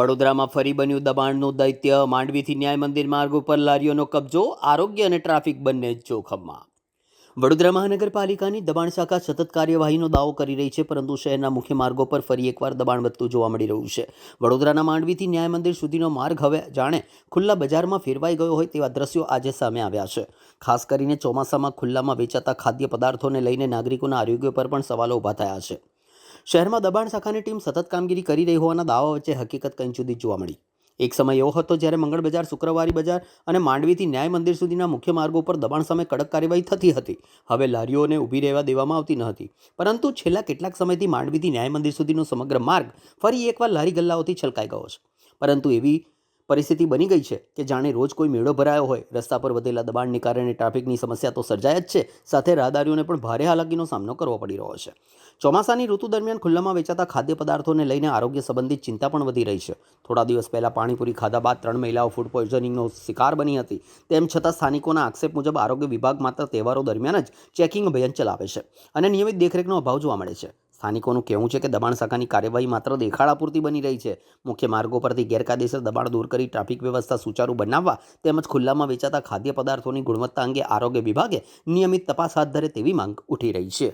વડોદરામાં ફરી બન્યું દબાણનું દૈત્ય. માંડવીથી ન્યાય મંદિર માર્ગ ઉપર લારીઓનો કબજો, આરોગ્ય અને ટ્રાફિક બંને જોખમમાં. વડોદરા મહાનગરપાલિકાની દબાણ શાખા સતત કાર્યવાહીનો દાવો કરી રહી છે, પરંતુ શહેરના મુખ્ય માર્ગો પર ફરી એકવાર દબાણ વધતું જોવા મળી રહ્યું છે. વડોદરાના માંડવીથી ન્યાય મંદિર સુધીનો માર્ગ હવે જાણે ખુલ્લા બજારમાં ફેરવાઈ ગયો હોય તેવા દ્રશ્યો આજે સામે આવ્યા છે. ખાસ કરીને ચોમાસામાં ખુલ્લામાં વેચાતા ખાદ્ય પદાર્થોને લઈને નાગરિકોના આરોગ્ય પર પણ સવાલો ઊભા થયા છે. શહેરમાં દબાણ શાખાની ટીમ સતત કામગીરી કરી રહી હોવાના દાવા વચ્ચે હકીકત કંઈ જુદી જોવા મળી. એક સમય એવો હતો જ્યારે મંગળ બજાર, શુક્રવારી બજાર અને માંડવીથી ન્યાય મંદિર સુધીના મુખ્ય માર્ગો પર દબાણ સામે કડક કાર્યવાહી થતી હતી. હવે લારીઓને ઊભી રહેવા દેવામાં આવતી ન હતી, પરંતુ છેલ્લા કેટલાક સમયથી માંડવીથી ન્યાય મંદિર સુધીનો સમગ્ર માર્ગ ફરી એકવાર લારી ગલ્લાઓથી છલકાઈ ગયો છે. પરંતુ એવી પરિસ્થિતિ બની ગઈ છે કે જાણે રોજ કોઈ મેળો ભરાયો હોય. રસ્તા પર વધેલા દબાણને કારણે ટ્રાફિકની સમસ્યા તો સર્જાય જ છે, સાથે રાહદારીઓને પણ ભારે હાલાકીનો સામનો કરવો પડી રહ્યો છે. ચોમાસાની ઋતુ દરમિયાન ખુલ્લામાં વેચાતા ખાદ્ય પદાર્થોને લઈને આરોગ્ય સંબંધિત ચિંતા પણ વધી રહી છે. થોડા દિવસ પહેલાં પાણીપુરી ખાધા બાદ 3 મહિલાઓ ફૂડ પોઈઝનિંગનો શિકાર બની હતી. તેમ છતાં સ્થાનિકોના આક્ષેપ મુજબ આરોગ્ય વિભાગ માત્ર તહેવારો દરમિયાન જ ચેકિંગ અભિયાન ચલાવે છે અને નિયમિત દેખરેખનો અભાવ જોવા મળે છે. સ્થાનિકોનું કહેવું છે કે દબાણ શાખાની કાર્યવાહી માત્ર દેખાડા પૂરતી બની રહી છે. મુખ્ય માર્ગો પરથી ગેરકાયદેસર દબાણ દૂર કરી ટ્રાફિક વ્યવસ્થા સુચારુ બનાવવા તેમજ ખુલ્લામાં વેચાતા ખાદ્ય પદાર્થોની ગુણવત્તા અંગે આરોગ્ય વિભાગે નિયમિત તપાસ હાથ ધરે તેવી માંગ ઉઠી રહી છે.